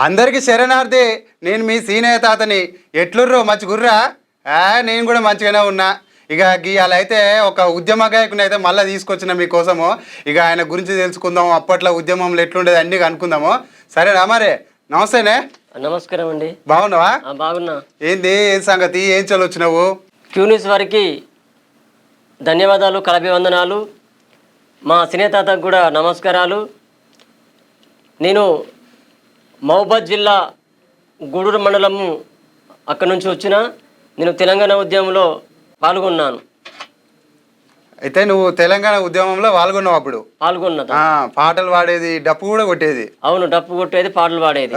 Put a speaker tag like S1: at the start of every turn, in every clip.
S1: అందరికి శరణార్థి. నేను మీ సీనయ్య తాతని. ఎట్లుర్రో మంచిగుర్రా? నేను కూడా మంచిగానే ఉన్నా. ఇక ఇవాళ అయితే ఒక ఉద్యమ గాయకుని అయితే మళ్ళీ తీసుకొచ్చిన మీకోసము. ఇక ఆయన గురించి తెలుసుకుందాము, అప్పట్లో ఉద్యమంలో ఎట్లుండేది అన్నీ కనుక్కుందాము. సరేనా మరి? నమస్తేనే.
S2: నమస్కారం అండి.
S1: బాగున్నావా?
S2: బాగున్నా.
S1: ఏంది, ఏం సంగతి, ఏం చల్లొచ్చినావు?
S2: క్యూనిస్ వారికి ధన్యవాదాలు, కళాభివందనాలు. మా సీనయ్య తాతకు కూడా నమస్కారాలు. నేను మహబూబాద్ జిల్లా గూడూరు మండలము అక్కడి నుంచి వచ్చిన. నేను తెలంగాణ ఉద్యమంలో పాల్గొన్నాను.
S1: అయితే నువ్వు తెలంగాణ ఉద్యమంలో పాల్గొన్నావు? అప్పుడు
S2: పాల్గొన్నా.
S1: పాటలు పాడేది, డప్పు కూడా కొట్టేది?
S2: అవును, డప్పు కొట్టేది, పాటలు పాడేది.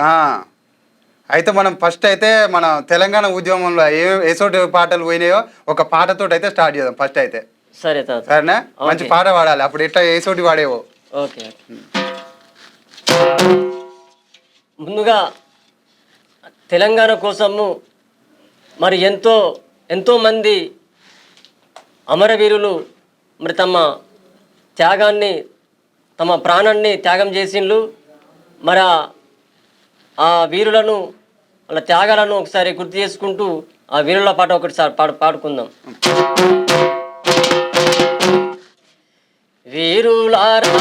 S1: అయితే మనం ఫస్ట్ అయితే మన తెలంగాణ ఉద్యమంలో ఏసోటి పాటలు పోయినాయో ఒక పాటతో అయితే స్టార్ట్ చేద్దాం ఫస్ట్ అయితే.
S2: సరే తాత.
S1: సరేనా? మంచి పాట పాడాలి. అప్పుడు ఎట్లా ఏసోటి పాడేవో.
S2: ఓకే. ముందుగా తెలంగాణ కోసము మరి ఎంతోమంది అమరవీరులు మరి తమ త్యాగాన్ని, తమ ప్రాణాన్ని త్యాగం చేసిండ్రు. మరి ఆ వీరులను, వాళ్ళ త్యాగాలను ఒకసారి గుర్తు చేసుకుంటూ ఆ వీరుల పాట ఒకటిసారి పాడుకుందాం. వీరులారా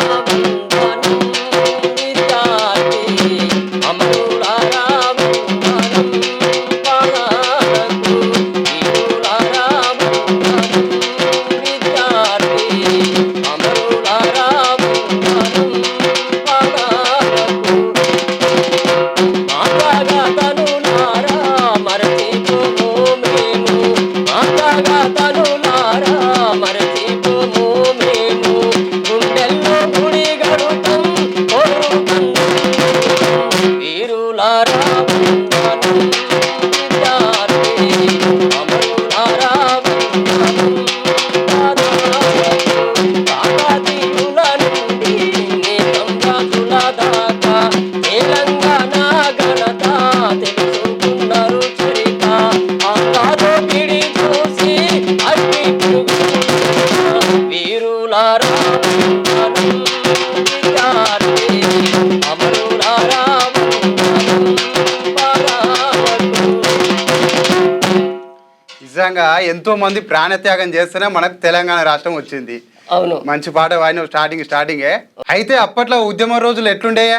S1: నిజంగా ఎంతో మంది ప్రాణత్యాగం చేస్తేనే మనకు తెలంగాణ రాష్ట్రం వచ్చింది.
S2: అవును,
S1: మంచి పాట వాడిన స్టార్టింగే. అయితే అప్పట్లో ఉద్యమ రోజులు ఎట్లుండేయా?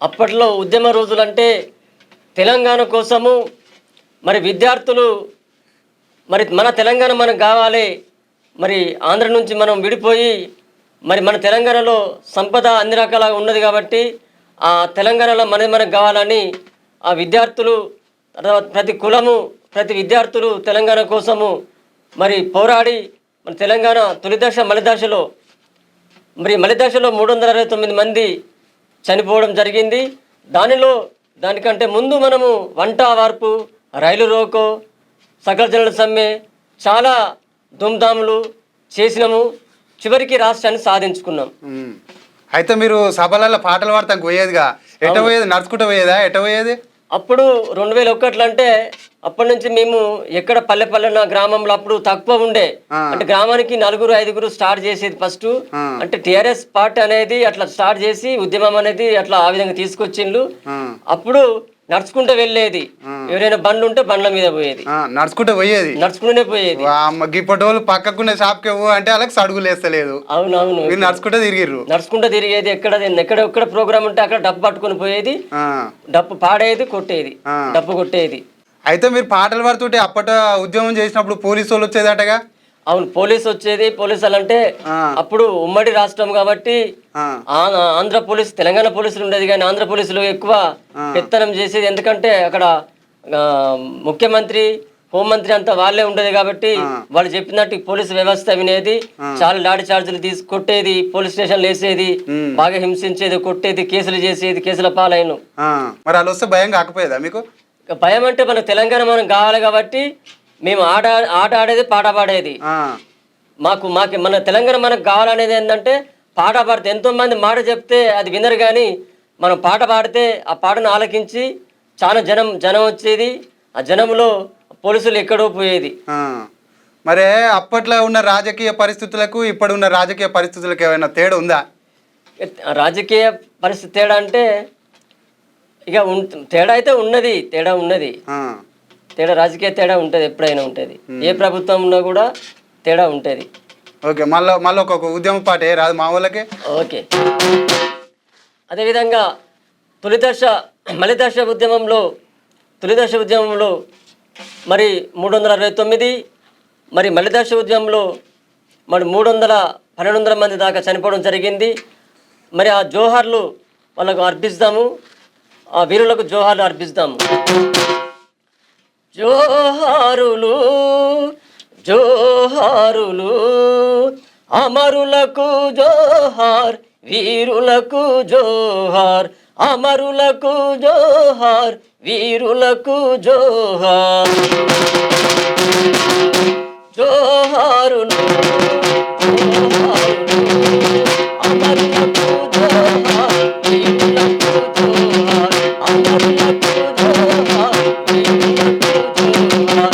S2: అప్పట్లో ఉద్యమ రోజులు అంటే తెలంగాణ కోసము మరి విద్యార్థులు మరి మన తెలంగాణ మనకు కావాలి, మరి ఆంధ్ర నుంచి మనం విడిపోయి మరి మన తెలంగాణలో సంపద అన్ని రకాలుగా ఉన్నది కాబట్టి ఆ తెలంగాణలో మనకు కావాలని ఆ విద్యార్థులు, ప్రతి కులము, ప్రతి విద్యార్థులు తెలంగాణ కోసము మరి పోరాడి మన తెలంగాణ తొలి దశ మలిదశలో 369 మంది చనిపోవడం జరిగింది. దానికంటే ముందు మనము వంట వార్పు, రైలు రోకో, సకల జనుల సమ్మె చాలా ధూమ్ధాములు చేసినాము. చివరికి రాష్ట్రాన్ని సాధించుకున్నాం.
S1: అయితే మీరు సభలలో పాటలు పాడతానికి పోయేదిగా, ఎట పోయేది? నడుచుకుంటూ పోయేదా? ఎట పోయేది?
S2: అప్పుడు 2001 అంటే అప్పటి నుంచి మేము ఎక్కడ పల్లె గ్రామంలో అప్పుడు తక్కువ ఉండే. అంటే గ్రామానికి 4-5 స్టార్ట్ చేసేది ఫస్ట్. అంటే టిఆర్ఎస్ పార్టీ అనేది అట్లా స్టార్ట్ చేసి ఉద్యమం అనేది అట్లా ఆ విధంగా తీసుకొచ్చిండ్రు. అప్పుడు నడుచుకుంటూ వెళ్ళేది. ఎవరైనా బండ్లు ఉంటే బండ్ల మీద పోయేది,
S1: నడుచుకుంటూ
S2: నడుచుకుంటూనే పోయేది.
S1: ఇప్పటి వాళ్ళు పక్కకునే షాప్కి అంటే వాళ్ళకి సడుగులు వేస్తలేదు.
S2: అవునవును, నడుచుకుంటూ తిరిగేది. ఎక్కడ ప్రోగ్రామ్ ఉంటే అక్కడ డప్పు పట్టుకుని పోయేది, డప్పు పాడేది, కొట్టేది, డప్పు కొట్టేది.
S1: అయితే మీరు పాటలు పాడుతుంటే అప్పటి ఉద్యమం చేసినప్పుడు పోలీసు వాళ్ళు వచ్చేదటగా?
S2: అవును, పోలీసు వచ్చేది. పోలీసులు అంటే అప్పుడు ఉమ్మడి రాష్ట్రం కాబట్టి ఆంధ్ర పోలీసు, తెలంగాణ పోలీసులు ఉండేది కానీ ఆంధ్ర పోలీసులు ఎక్కువ పెత్తనం చేసేది. ఎందుకంటే అక్కడ ముఖ్యమంత్రి, హోంమంత్రి అంతా వాళ్ళే ఉండేది కాబట్టి వాళ్ళు చెప్పినట్టు పోలీసు వ్యవస్థ వినేది. చాలా లాఠీ చార్జీలు కొట్టేది, పోలీస్ స్టేషన్లు వేసేది, బాగా హింసించేది, కొట్టేది, కేసులు చేసేది, కేసుల పాలైన.
S1: మరి వాళ్ళు వస్తే భయం కాకపోయేదా మీకు?
S2: భయం అంటే మన తెలంగాణ మనం కావాలి కాబట్టి మేము ఆట ఆడేది, పాట పాడేది. మన తెలంగాణ మనకు కావాలనేది ఏంటంటే పాట పాడితే, ఎంతోమంది మాట చెప్తే అది వినరు కానీ మనం పాట పాడితే ఆ పాటను ఆలకించి చాలా జనం వచ్చేది. ఆ జనంలో పోలీసులు ఎక్కడో పోయేది.
S1: మరి అప్పట్లో ఉన్న రాజకీయ పరిస్థితులకు ఇప్పుడు ఉన్న రాజకీయ పరిస్థితులకు ఏమైనా తేడా ఉందా?
S2: రాజకీయ పరిస్థితి తేడా అంటే ఇక తేడా అయితే ఉన్నది, తేడా ఉన్నది,
S1: ఆ,
S2: తేడా రాజకీయ తేడా ఉంటుంది, ఎప్పుడైనా ఉంటుంది. ఏ ప్రభుత్వం ఉన్నా కూడా తేడా ఉంటుంది.
S1: ఓకే. మళ్ళీ ఒక ఉద్యమ పాట రాదు మా వాళ్ళకి.
S2: ఓకే. అదేవిధంగా మలిదశ ఉద్యమంలో మరి 369, మరి మలిదశ ఉద్యమంలో మరి 1200 మంది దాకా చనిపోవడం జరిగింది. మరి ఆ జోహార్లు వాళ్ళకు అర్పిస్తాము, ఆ వీరులకు జోహార్లు అర్పిస్తాము. జోహారులు జోహారులు అమరులకు జోహార్, వీరులకు జోహార్, అమరులకు జోహార్, వీరులకు జోహార్. జోహారులు అమరులకు జోహార్, వీరులకు జోహార్, అమరులకు జోహార్, వీరులకు జోహార్.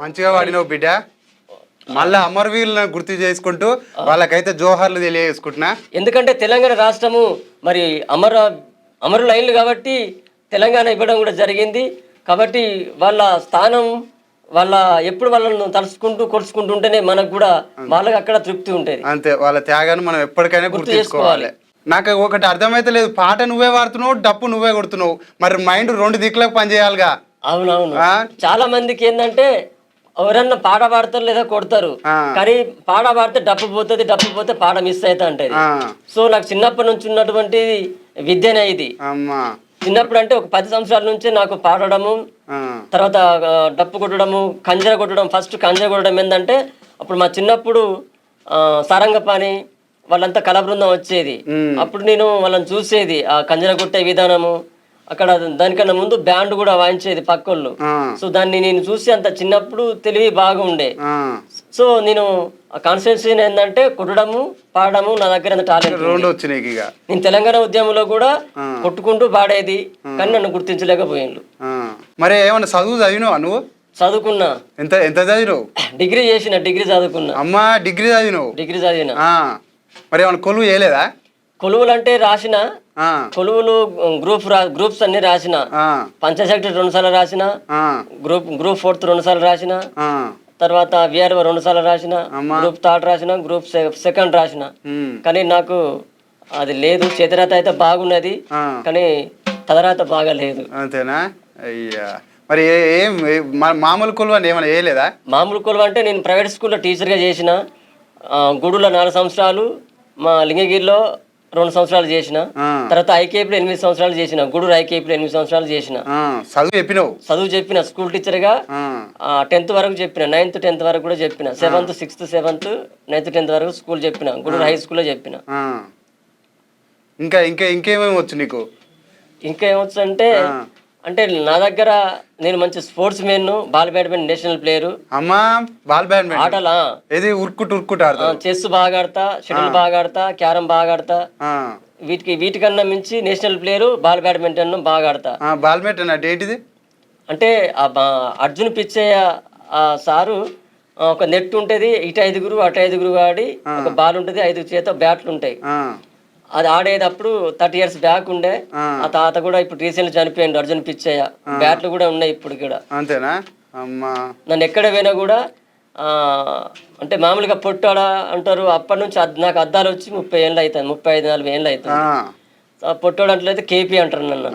S1: మంచిగా వాడినావు బిడ్డ. మళ్ళా అమరవీరులను గుర్తు చేసుకుంటూ వాళ్ళకైతే జోహార్లు తెలియజేసుకుంటున్నా.
S2: ఎందుకంటే తెలంగాణ రాష్ట్రము మరి అమరులైన్లు కాబట్టి తెలంగాణ ఇవ్వడం కూడా జరిగింది. కాబట్టి వాళ్ళ స్థానం ఎప్పుడు వాళ్ళను తలుచుకుంటూ కొలుచుకుంటూ ఉంటేనే మనకు కూడా వాళ్ళకి అక్కడ తృప్తి ఉంటుంది.
S1: అంతే, వాళ్ళ త్యాగాన్ని మనం ఎప్పటికైనా గుర్తు చేసుకోవాలి. నాకు ఒకటి అర్థమైతే లేదు, పాట నువ్వే వాడుతున్నావు, డప్పు నువ్వే కొడుతున్నావు, మరి మైండ్ 2 దిక్కులకు పనిచేయాలిగా.
S2: అవునవును. చాలా మందికి ఏంటంటే ఎవరన్నా పాట పాడతారు లేదా కొడతారు, కానీ పాట పాడితే డప్పు పోతుంది, డప్పు పోతే పాట మిస్ అవుతా ఉంటుంది. సో నాకు చిన్నప్పటి నుంచి ఉన్నటువంటి విద్యనే ఇది. చిన్నప్పుడు అంటే ఒక 10 సంవత్సరాల నుంచే నాకు పాడడము, తర్వాత డప్పు కొట్టడము, కంజర కొట్టడం. ఫస్ట్ కంజర కొట్టడం ఏంటంటే అప్పుడు మా చిన్నప్పుడు సారంగపాణి వాళ్ళంతా కళా బృందం వచ్చేది. అప్పుడు నేను వాళ్ళని చూసేది, ఆ కంజర కొట్టే విధానము. అక్కడ దానికన్నా ముందు బ్యాండ్ కూడా వాయించేది పక్కోళ్ళు. సో దాన్ని నేను చూసి అంత చిన్నప్పుడు తెలివి బాగుండే. సో నేను కాన్సన్ట్రేషన్ ఏంటంటే కొట్టడము, పాడము, నా దగ్గర టాలెంట్. నేను తెలంగాణ ఉద్యమంలో కూడా కొట్టుకుంటూ పాడేది, కానీ నన్ను గుర్తించలేకపోయిండు.
S1: మరి ఏమన్నా చదివినావా నువ్వు?
S2: చదువుకున్నా.
S1: ఎంత చదివినావు?
S2: డిగ్రీ చదువుకున్నా.
S1: అమ్మా, డిగ్రీ చదివినా. మరి ఏమన్నా కొలువు చేయలేదా?
S2: కొలువులు అంటే రాసిన కొలువులు గ్రూప్స్ అన్ని రాసిన. పంచాయత్ సెక్రటరీ 2 సార్లు రాసిన, గ్రూప్ 4 2 సార్లు రాసిన, తర్వాత విఆర్ఓ 2 సార్లు రాసిన, గ్రూప్ 3 రాసిన, గ్రూప్ 2 రాసిన. కానీ నాకు అది లేదు. చేతిరాత అయితే బాగున్నది, కానీ తలరాత బాగా లేదు.
S1: అంతేనా? అయ్యా, మరి ఏం మామూలు కొలువు అని ఏమైనా వేయలేదా?
S2: మామూలు కొలువు అంటే నేను ప్రైవేట్ స్కూల్లో టీచర్గా చేసిన. గూడూరులో 4 సంవత్సరాలు, మా లింగగిరిలో 2 సంవత్సరాలు చేసిన. తర్వాత ఐకేపీలో 8 సంవత్సరాలు చేసిన. గూడూరు ఐకేపీలో 8 సంవత్సరాలు చేసిన. చదువు చెప్పిన, స్కూల్ టీచర్గా 10th వరకు చెప్పిన, 9th 10th వరకు కూడా చెప్పిన. 7th 6th 7th 9th 10th వరకు స్కూల్ చెప్పిన, గూడూరు హై స్కూల్లో చెప్పిన.
S1: ఇంకేమేమి వచ్చు నీకు?
S2: ఇంకా ఏమొచ్చు అంటే నా దగ్గర నేను మంచి sports men, ball badminton national player.
S1: అమ్మా, బాల్ బ్యాడ్మింటన్
S2: ఆటలా చెస్ బాగా ఆడతా, షటిల్ బాగా ఆడతా, క్యారమ్ బాగా ఆడతా. వీటికన్నా మించి నేషనల్ ప్లేయర్ బాల్ బ్యాడ్మింటన్ బాగా ఆడతా.
S1: బాల్ బ్యాడ్మింటన్ అంటే ఏంటిది?
S2: అంటే అర్జున్ పిచ్చయ్య సారు ఒక నెట్ ఉంటది, ఇటు 5గురు అటు 5గురు ఆడి ఒక బాల్ ఉంటది, 5 చేత బ్యాట్లు ఉంటాయి. అది ఆడేటప్పుడు 30 years బ్యాక్ ఉండే. ఆ తాత కూడా ఇప్పుడు రీసెంట్ చనిపోయిండు, అర్జున్ పిచ్చయ్య. బ్యాట్లు కూడా ఉన్నాయి ఇప్పుడు కూడా.
S1: అంతేనా అమ్మా?
S2: నన్ను ఎక్కడ పోయినా కూడా అంటే మామూలుగా పొట్టాడా అంటారు. అప్పటి నుంచి నాకు అద్దాలు వచ్చి 30 ఏళ్ళు అవుతుంది, 35-40 ఏళ్ళు అవుతుంది. పొట్టోడు అంటలేదు కేపీ అంటారు నన్ను.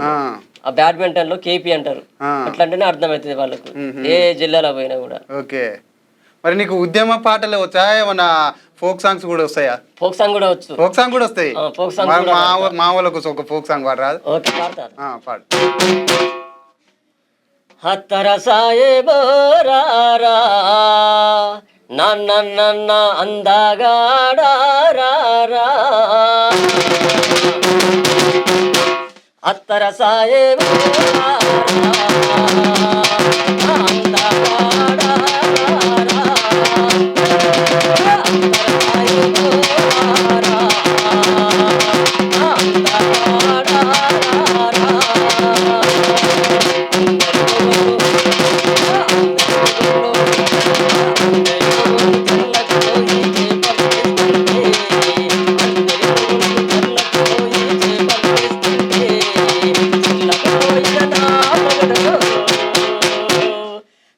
S2: ఆ బ్యాడ్మింటన్ లో కేపీ అంటారు. అట్లా అంటేనే అర్థమవుతుంది వాళ్ళకు ఏ జిల్లాలో పోయినా కూడా.
S1: ఓకే. మరి నీకు ఉద్యమ పాటలు వచ్చా? ఏమన్నా ఫోక్ సాంగ్స్ కూడా వస్తాయా?
S2: ఫోక్ సాంగ్ కూడా వచ్చు.
S1: ఫోక్ సాంగ్ కూడా వస్తాయి.
S2: ఫోక్ సాంగ్
S1: మా వాళ్ళకు ఒక ఫోక్ సాంగ్ పాట రాదు?
S2: ఓకే, పాడతారు.
S1: పాడు.
S2: హత్తర సాయేబోరారా నన్న నన్న అందగాడారా హత్తర సాయేబోరారా అందగాడారా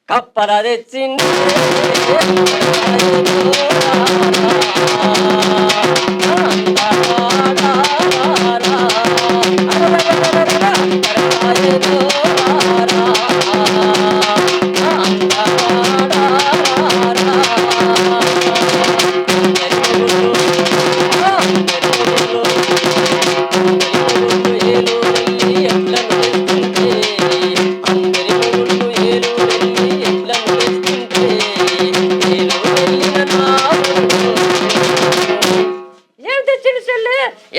S2: కప్పల తెచ్చింది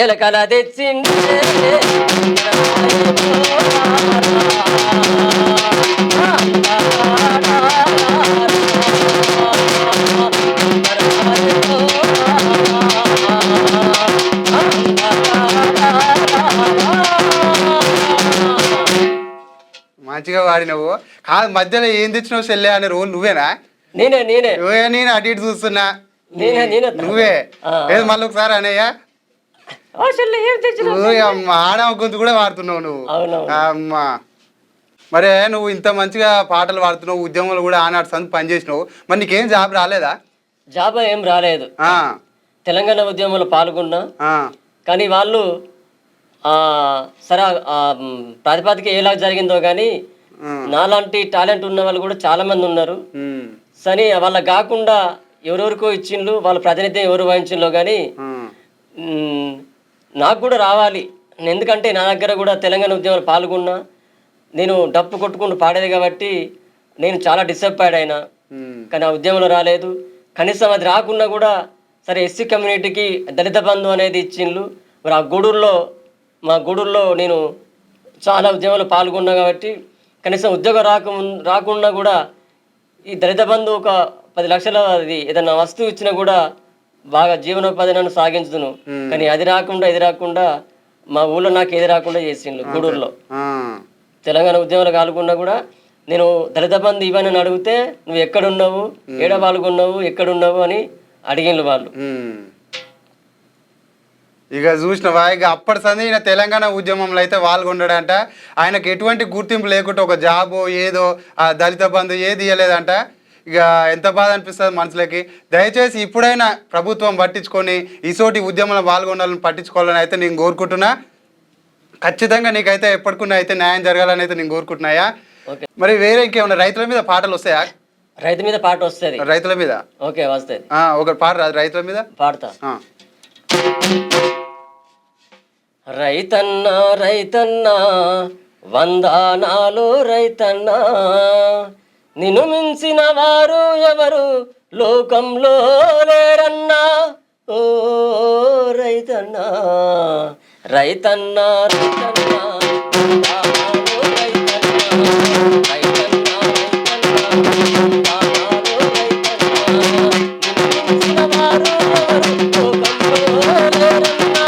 S2: ఎలకల తెచ్చింది
S1: మంచిగా వాడినవు. కాదు, మధ్యలో ఏం తెచ్చినావు చెల్లె అనే రోల్ నువ్వేనా?
S2: నేనే
S1: నేను అటు ఇటు చూస్తున్నా.
S2: నువ్వే
S1: లేదు మళ్ళీ ఒకసారి అనయ్యా. ఆడమ గొంతు కూడా వాడుతున్నావు నువ్వు. అమ్మా, మరే నువ్వు ఇంత మంచిగా పాటలు పాడుతున్నావు, ఉద్యమంలో కూడా ఆనాడు సంత పనిచేసినావు, మరి నీకేం జాబ్ రాలేదా?
S2: జాబ్ ఏం రాలేదు. తెలంగాణ ఉద్యమంలో పాల్గొన్నా, కానీ వాళ్ళు సరే ప్రాతిపదిక ఎలా జరిగిందో కానీ నాలాంటి టాలెంట్ ఉన్న వాళ్ళు కూడా చాలా మంది ఉన్నారు. సరే వాళ్ళకి కాకుండా ఎవరెవరికో ఇచ్చిండ్రు, వాళ్ళ ప్రాతినిధ్యం ఎవరు వహించిండ్రో కానీ నాకు కూడా రావాలి. ఎందుకంటే నా దగ్గర కూడా తెలంగాణ ఉద్యమంలో పాల్గొన్నా, నేను డప్పు కొట్టుకుంటూ పాడేది కాబట్టి నేను చాలా డిసప్పాయింట్ అయినా. కానీ ఆ ఉద్యమంలో రాలేదు. కనీసం అది రాకున్నా కూడా సరే ఎస్సీ కమ్యూనిటీకి దళిత బంధు అనేది ఇచ్చిండ్రు. మరి ఆ మా గూడూరులో నేను చాలా ఉద్యమంలో పాల్గొన్నా కాబట్టి కనీసం ఉద్యోగం రాకుండా కూడా ఈ దళిత బంధు ఒక 10 లక్షల అది ఏదన్నా వస్తువు ఇచ్చినా కూడా బాగా జీవనోపాధి నన్ను సాగించుదును. కానీ అది రాకుండా ఇది రాకుండా మా ఊళ్ళో నాకు ఏది రాకుండా చేసిండ్రు. గూడూరులో తెలంగాణ ఉద్యమంలో కాకుండా కూడా నేను దళిత బంధు ఇవన్నీ అడిగితే నువ్వు ఎక్కడున్నావు, ఏడ పాల్గొన్నావు, ఎక్కడున్నావు అని అడిగిండ్రు వాళ్ళు.
S1: ఇక చూసినవా, ఇక అప్పటి సంది ఈయన తెలంగాణ ఉద్యమంలో అయితే పాల్గొన్నాడంట. ఆయనకు ఎటువంటి గుర్తింపు లేకుండా ఒక జాబో ఏదో ఆ దళిత బంధు ఏది ఇవ్వలేదంట. ఇక ఎంత బాధ అనిపిస్తుంది మనుషులకి. దయచేసి ఇప్పుడైనా ప్రభుత్వం పట్టించుకొని ఈసోటి ఉద్యమంలో పాల్గొనాలని పట్టించుకోవాలని అయితే నేను కోరుకుంటున్నా. ఖచ్చితంగా నీకైతే ఎప్పటికున్నా అయితే న్యాయం జరగాలని అయితే నేను కోరుకుంటున్నాయా. మరి వేరే ఇంకేమన్నా రైతుల మీద పాటలు వస్తాయా?
S2: రైతు మీద పాట వస్తుంది.
S1: రైతుల మీద
S2: ఓకే వస్తాయి.
S1: ఒక పాట రాదు రైతుల మీద?
S2: పాడతా. రైతన్నా రైతన్నా వందనాలు రైతన్నా, నిన్ను మించిన వారు ఎవరు లోకంలో లేరన్నా. ఓ రైతన్నా రైతన్నా రైతన్నా వందనాలు రైతన్నా, రైతన్నా రైతన్నా వందనాలు రైతన్నా, నిన్ను మించిన వారు ఎవరు లోకంలో లేరన్నా.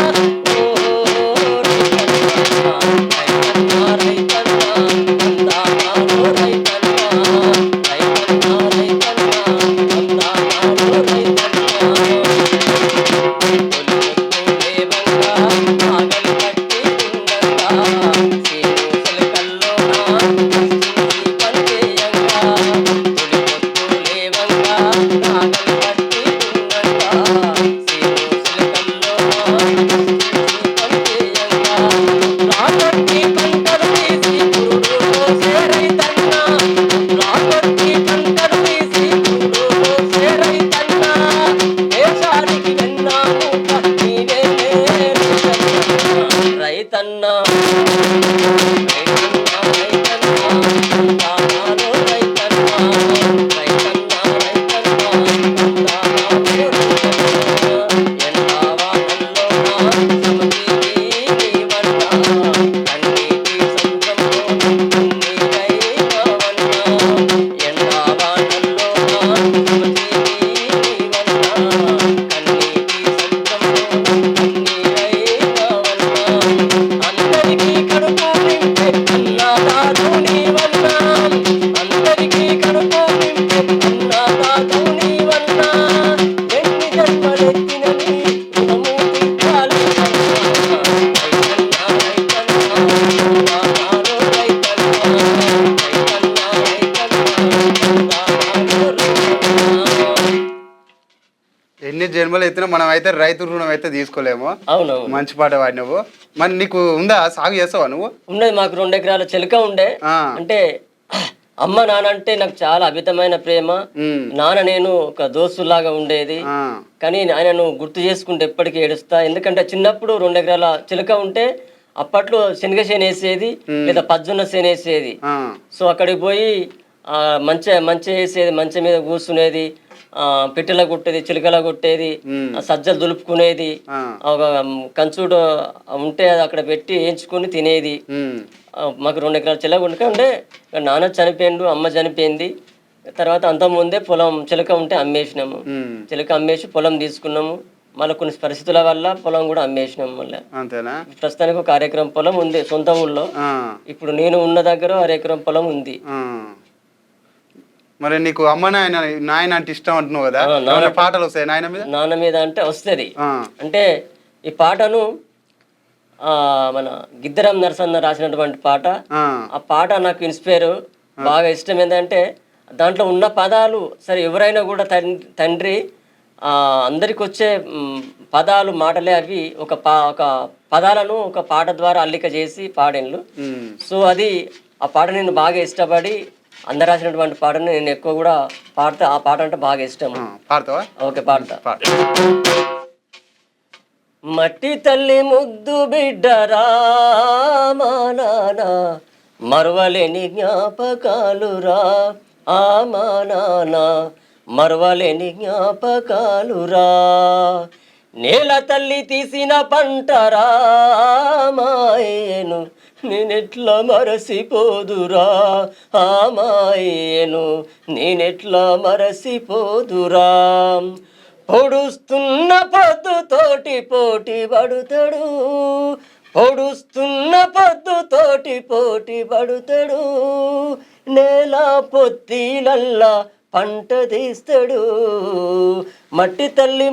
S1: ఎన్ని జన్మలు ఎత్తినా మనం అయితే రైతు రుణం అయితే తీసుకోలేము.
S2: అవునవును.
S1: మంచి పాట పాడినవు. మరి నీకు ఉందా, సాగు చేస్తావా నువ్వు?
S2: ఉన్నది, మాకు 2 ఎకరాల చిలక ఉండే.
S1: ఆ.
S2: అంటే అమ్మ నాన్న అంటే నాకు చాలా అమితమైన ప్రేమ. నాన్న నేను ఒక దోస్తులాగా ఉండేది.
S1: ఆ.
S2: కానీ ఆయనను గుర్తు చేసుకుంటే ఎప్పటికీ ఏడుస్తా. ఎందుకంటే చిన్నప్పుడు 2 ఎకరాల చిలక ఉంటే అప్పట్లో శనగ చేను వేసేది, లేదా పజ్జొన్న చేను వేసేది.
S1: ఆ.
S2: సో అక్కడికి పోయి మంచి వేసేది, మంచి మీద కూర్చునేది, పిట్టెల కొట్టేది, చిలకల కొట్టేది, సజ్జలు దులుపుకునేది, ఒక కంచుడు ఉంటే అది అక్కడ పెట్టి వేయించుకొని తినేది. మాకు 2 ఎకరాల చిలక ఉంటే నాన్న చనిపోయిండు, అమ్మ చనిపోయింది. తర్వాత అంతకుముందే పొలం చిలక ఉంటే అమ్మేసినాము. చిలక అమ్మేసి పొలం తీసుకున్నాము. మళ్ళీ కొన్ని పరిస్థితుల వల్ల పొలం కూడా అమ్మేసినాము. మళ్ళీ
S1: అంతేనా?
S2: ప్రస్తుతానికి ఒక 1 ఎకరం పొలం ఉంది సొంత ఊళ్ళో. ఇప్పుడు నేను ఉన్న దగ్గర 1 ఎకరం పొలం ఉంది.
S1: మరి నీకు అమ్మ నాయన అంటే ఇష్టం అంటున్నావు కదా, పాటలు వస్తాయి నాయన మీద
S2: అంటే వస్తుంది. అంటే ఈ పాటను మన గిద్దరం నరసన్న రాసినటువంటి పాట. ఆ పాట నాకు ఇన్స్పైర్, బాగా ఇష్టం. ఏంటంటే దాంట్లో ఉన్న పదాలు సరే ఎవరైనా కూడా తండ్రి అందరికి వచ్చే పదాలు మాటలే అవి ఒక పదాలను ఒక పాట ద్వారా అల్లిక చేసి పాడిన్లు. సో అది ఆ పాట నేను బాగా ఇష్టపడి అందరు రాసినటువంటి పాటను నేను ఎక్కువ కూడా పాడతా. ఆ పాట అంటే బాగా ఇష్టం. ఓకే, పాడతా. మట్టి తల్లి ముద్దు బిడ్డరా మా నాన్న, మరవలేని జ్ఞాపకాలురా ఆ మా నాన్న, మరవలేని జ్ఞాపకాలురా. నేల తల్లి తీసిన పంటరా మాయేను, నేనెట్లా మరసిపోదురా ఆ మాయేను, నేనెట్లా మరసిపోదురా. పొడుస్తున్న పొద్దుతోటి పోటీ పడుతాడు, పొడుస్తున్న పొద్దుతోటి పోటీ పడుతాడు, నేల పొత్తిలల్లా పంట తీస్తాడు. మట్టి తల్లి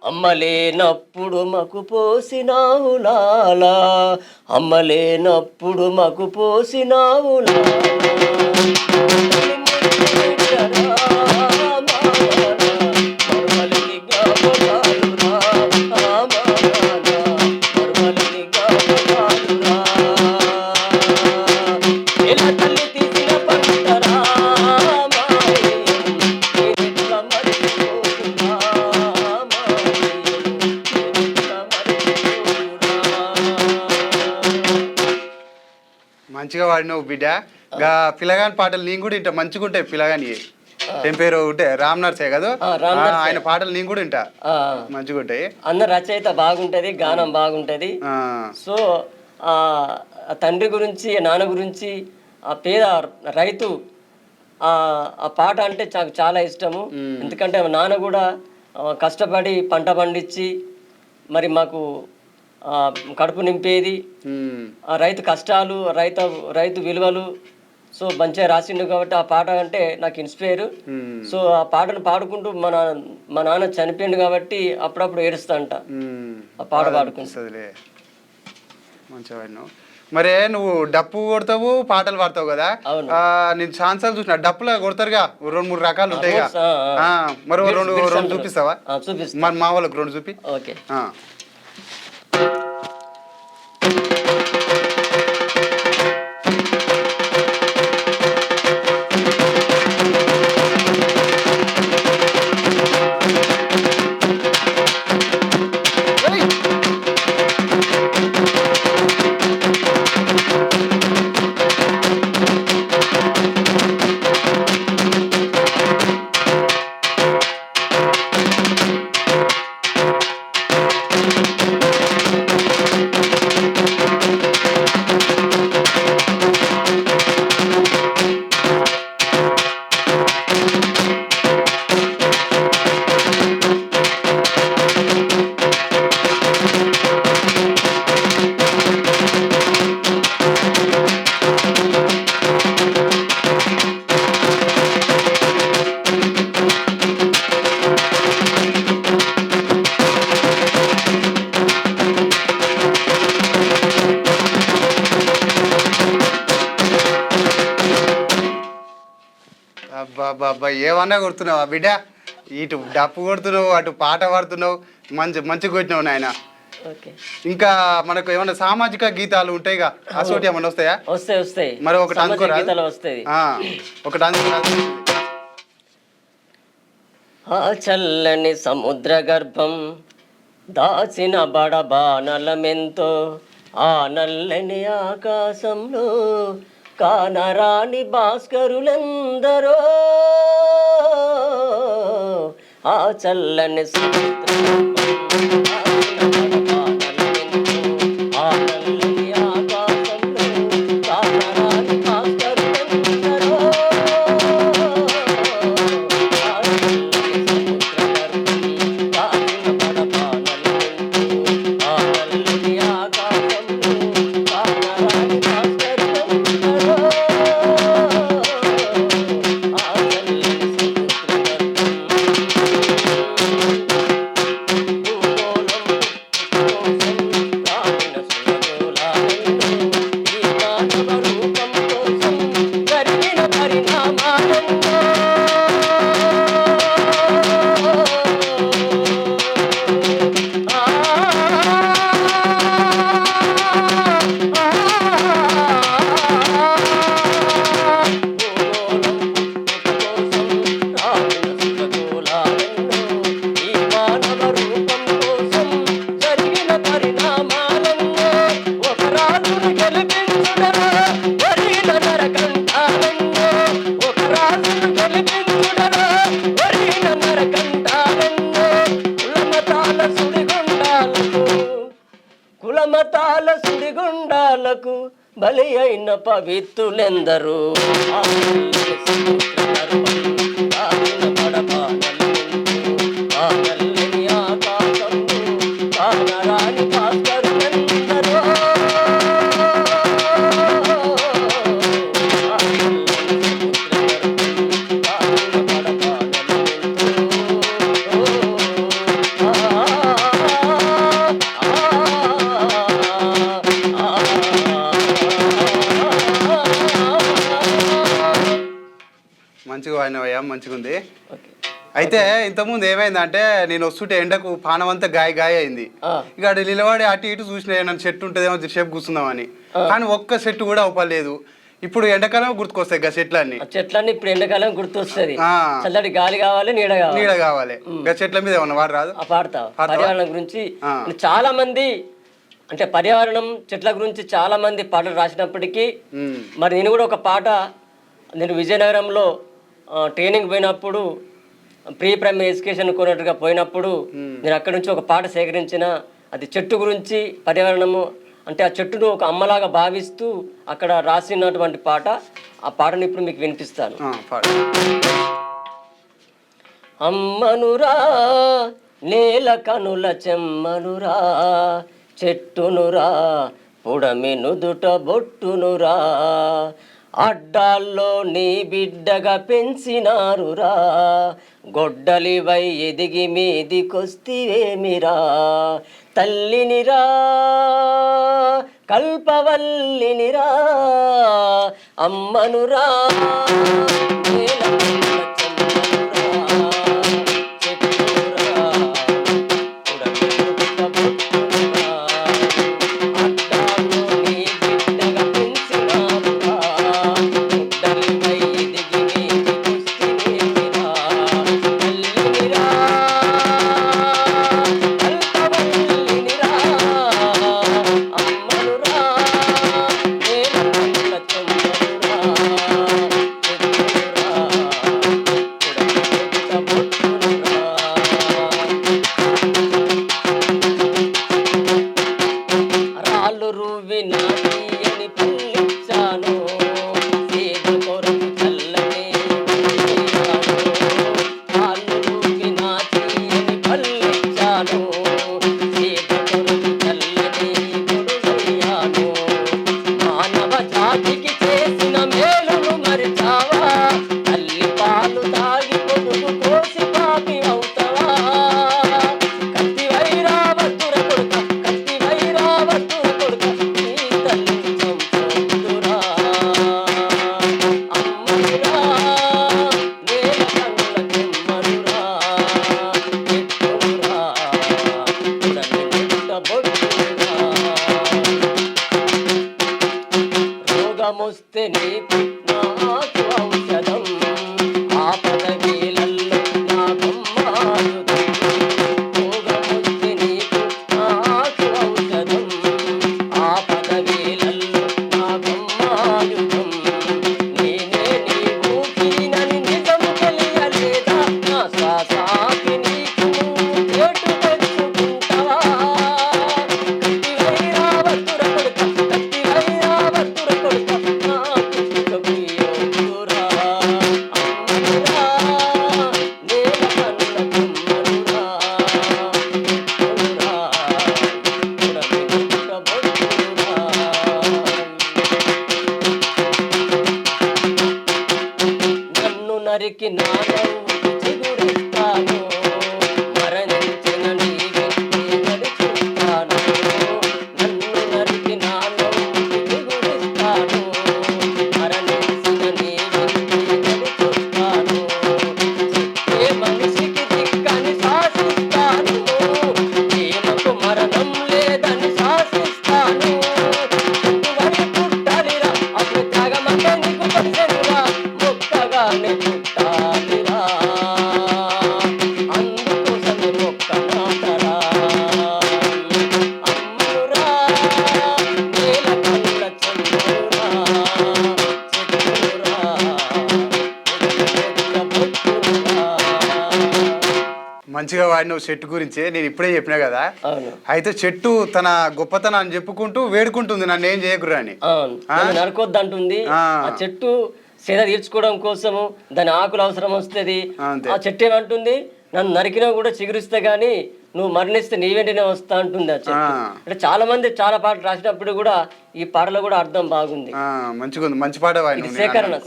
S2: అమ్మలేనప్పుడు మకు పోసినావు లాలా, అమ్మలేనప్పుడు మకు పోసినావు
S1: మంచిగా వాడినావు బిడ్డ. పిల్లగాని పాటలు నేను కూడా వింటా, మంచిగా ఉంటాయి పిల్లగాని. ఏం పేరు ఉంటే రామ్ నర్సే కదా, ఆయన పాటలు నేను కూడా వింటా, మంచిగా ఉంటాయి.
S2: అన్న రచయిత బాగుంటది, గానం బాగుంటది. సో ఆ తండ్రి గురించి, నాన్న గురించి, ఆ పేద రైతు ఆ పాట అంటే నాకు చాలా ఇష్టము. ఎందుకంటే నాన్న కూడా కష్టపడి పంట పండించి మరి మాకు కడుపు నింపేది. ఆ రైతు కష్టాలు, రైతు విలువలు సో మంచిగా రాసిండు కాబట్టి ఆ పాట అంటే నాకు ఇన్స్పైర్. సో ఆ పాటను పాడుకుంటూ మా నాన్న చనిపోయిండు కాబట్టి అప్పుడప్పుడు ఏడుస్తా అంట ఆ పాట పాడుకుంటూ.
S1: మంచిగా. మరే నువ్వు డప్పు కొడతావు, పాటలు పాడతావు కదా. నేను ఛాన్సాలు చూసిన డప్పులో కొడతారుగా 2-3 రకాలు ఉంటాయిగా. మరి రెండు చూపిస్తావా?
S2: చూపిస్తా.
S1: మరి మా వాళ్ళకి 2 చూపి.
S2: ఓకే.
S1: అబ్బా ఏమన్నా కొడుతున్నావా బిడ్డ? ఇటు డప్పు కొడుతున్నావు, అటు పాట పాడుతున్నావు, మంచి కొట్టినావు నాయన. ఇంకా మనకు ఏమన్నా సామాజిక గీతాలు ఉంటాయిగా, అసోటి ఏమన్నా వస్తాయా?
S2: వస్తాయి.
S1: మరి ఒకటి అనుకోరా? ఒకటి అనుకోరా?
S2: ఆ చల్లని సముద్ర గర్భం దాచిన బడబానలమెంతో, ఆ నల్లని ఆకాశంలో కానరాని భాస్కరులెందరో, ఆ చల్లని సముద్ర కులమతాల సుడిగుండాలకు బలి అయిన పవిత్రులెందరూ, కానరాని భాస్కరులెందరో,
S1: మంచిగా వాడినవయ్యా, మంచిగా ఉంది. అయితే ఇంతకుముందు ఏమైందంటే నేను వస్తుంటే ఎండకు పానం అంతా గాయ అయింది. ఇక అటు నిలబడి అటు ఇటు చూసిన నన్ను చెట్టు ఉంటుందేమో సేపు కూర్చుందామని, కానీ ఒక్క చెట్టు కూడా అవ్వలేదు. ఇప్పుడు ఎండాకాలం గుర్తుకొస్తాయి చెట్లన్నీ.
S2: ఇప్పుడు ఎండాకాలం గుర్తొస్తుంది. చల్లటి గాలి కావాలి, నీడ
S1: కావాలి. చెట్ల మీద ఏమన్నా వాడు రాదు
S2: పాడతా. పర్యావరణం గురించి చాలా మంది, అంటే పర్యావరణం చెట్ల గురించి చాలా మంది పాటలు రాసినప్పటికీ మరి నేను కూడా ఒక పాట, నేను విజయనగరంలో ట్రైనింగ్ పోయినప్పుడు ప్రీ ప్రైమరీ ఎడ్యుకేషన్ కొన్నట్టుగా పోయినప్పుడు నేను అక్కడి నుంచి ఒక పాట సేకరించిన. అది చెట్టు గురించి, పర్యావరణము, అంటే ఆ చెట్టును ఒక అమ్మలాగా భావిస్తూ అక్కడ రాసినటువంటి పాట. ఆ పాటను ఇప్పుడు మీకు వినిపిస్తాను. అమ్మనురా నేల కనుల చెమ్మనురా, చెట్టునురా పుడమి నుదుట బొట్టునురా, అడ్డాల్లో నీ బిడ్డగా పెంచినారురా, గొడ్డలివై ఎదిగి మీదికొస్తివేమిరా, తల్లినిరా కల్పవల్లినిరా అమ్మనురా నేలమల్ల చెమ్మనురా, చెట్టురా ఉడమిడుట బొట్టురా, అడ్డాల్లో నీ బిడ్డగా పెంచినారురా, గొడ్డలివై ఎదిగి మీదికొస్తివేమిరా, తల్లినిరా కల్పవల్లినిరా అమ్మనురా నేలమల్ల చెమ్మనురా, చెట్టురా ఉడమిడుట బొట్టురా. రాళ్ళు రువ్విన తీయని పల్లిచ్చాను, సేద కొరకు చల్లని గుడియాను. రాళ్ళు రువ్విన తీయని పల్లిచ్చాను, సేద కొరకు చల్లని గుడియాను. మానవ జాతికి చేసిన మేలును మరిచావా, తల్లి పాలు తాగి పొదుగు కోసి పాపి అవుతావా, కత్తి వైరావతుర కొడుక, కత్తి వైరావతుర కొడుక, నీ తల్లిని చంపుదురా అమ్మనురా నేల కళ్ళ చెమ్మనురా, చెట్టురా ఉడమిడుట బొట్టురా. రోగమొస్తే నీకు నాకు ఔషధం, ఆపద వేళల్లో నాకమ్మాయుధం. రోగమొస్తే నీకు నాకు ఔషధం, ఆపద వేళల్లో నాకమ్మాయుధం. నేనే నీ ఊపిరినని నిజం తెలియలేదా, నా శ్వాసాకి నీకు నువ్వు చేటు తెచ్చుకుంటావా, కత్తి వైరావతుర కొడుక, కత్తి వైరావతుర కొడుక, నాకు చిక్కబుయ్యోదురా అమ్మనురా నేల కళ్ళ చెమ్మనురా, చెట్టురా ఉడమిడుట బొట్టురా. నన్ను నరికి నా నవ్వుకి చిగురిస్తాను, మరణించిన నీ వెంటే నడుచుస్తాను. నన్ను నరికి నా నవ్వుకి చిగురిస్తాను, మరణించిన నీ వెంటే నడుచుస్తాను. చిక్కే మనిషికి దిక్కని శాసిస్తాను, ప్రేమకు మరణం లేదని శాసిస్తాను. పుట్టువని పుట్టాలిరా, అప్పుడు త్యాగమంటే నీకు తెలిసెనురా, మొక్కగానే పుట్టాలిరా, అందుకోసమే మొక్క నాటరా అమ్మనురా నేల కళ్ళ చెమ్మనురా, చెట్టురా ఉడమిడుట బొట్టురా.
S1: మంచిగా వాడిన చెట్టు గురించే నేను ఇప్పుడే చెప్పినా కదా.
S2: అవును
S1: అయితే చెట్టు తన గొప్పతనాన్ని చెప్పుకుంటూ వేడుకుంటుంది నన్ను ఏం చేయకురా అని.
S2: అవును నన్ను నరకొద్దంటుంది.
S1: ఆ.
S2: ఆ చెట్టు సేద తీర్చుకోవడం కోసము దాని ఆకులు అవసరం వస్తుంది.
S1: అంతే.
S2: ఆ చెట్టు ఏమంటుంది, నన్ను నరికినా కూడా చిగురిస్తే గానీ నువ్వు మరణిస్తే నీ వెంటనే వస్తా అంటుంది ఆ చెట్టు. అంటే చాలా మంది చాలా పాటలు రాసినప్పుడు కూడా ఈ పాటలో కూడా అర్థం బాగుంది.
S1: మంచిగా ఉంది, మంచి పాట
S2: ఇది
S1: వాడిన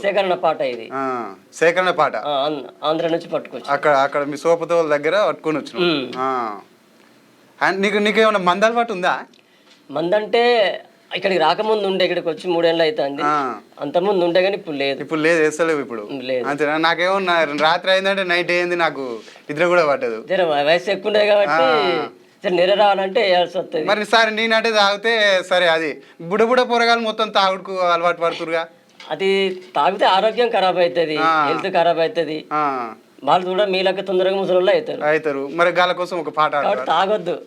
S2: సేకరణ పాట ఇది.
S1: సేకరణ పాట
S2: ఆంధ్ర నుంచి పట్టుకొచ్చి
S1: అక్కడ అక్కడ మీ సోపతోల దగ్గర పట్టుకొని వచ్చిన. నీకేమన్నా మంద అలవాటు ఉందా?
S2: మందంటే ఇక్కడికి రాకముందు ఉండే, ఇక్కడికి వచ్చి 3 ఏళ్ళు అవుతుంది. అంతకుముందు ఉండే కానీ ఇప్పుడు లేదు.
S1: ఇప్పుడు లేదు, వేస్తలేవు ఇప్పుడు.
S2: లేదు.
S1: అంతేనా? నాకేమో రాత్రి అయిందంటే నైట్ అయింది, నాకు నిద్ర కూడా పట్టదు.
S2: జర వయసు ఎక్కువ ఉండే కాబట్టి జర నిద్ర రావాలంటే వేయాల్సి వస్తుంది.
S1: మరి సరే నేనంటే తాగితే సరే, అది బుడబుడ పొరగాలు మొత్తం తాగుడుకు అలవాటు పడుతురుగా.
S2: అది తాగితే ఆరోగ్యం ఖరాబ్ అవుతుంది, హెల్త్ ఖరాబ్ అవుతుంది. వాళ్ళు కూడా మీలక తొందరగా ముసలి అవుతారు.
S1: మరి గాల కోసం ఒక పాట
S2: కాబట్టి తాగొద్దు.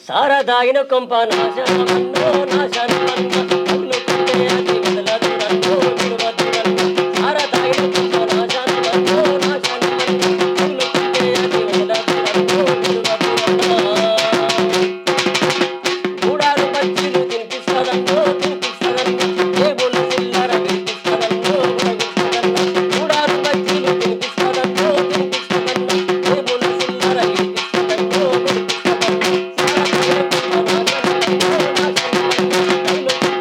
S2: సారా తాగిన కొంప నాశనమన్నో నాశనమన్న తగులుకుంటే అది వదలదు నన్ను విడువదు నన్ను. సారా తాగిన కొంప నాశనమన్నో నాశనమన్న తగులుకుంటే అది వదలదు నన్ను విడువదు నన్ను. గూడాలు పచ్చిలు తినిపిస్తదన్నో తినిపిస్తదన్నో, జేబుల చిల్లర వినిపిస్తదన్నో వినిపిస్తదన్నో. గూడాలు పచ్చిలు తినిపిస్తదన్నో తినిపిస్తదన్నో, జేబుల చిల్లర వినిపిస్తదన్నో వినిపిస్తదన్నో. సారా తాగిన కొంప నాశనమన్నో నాశనమన్న తగులుకుంటే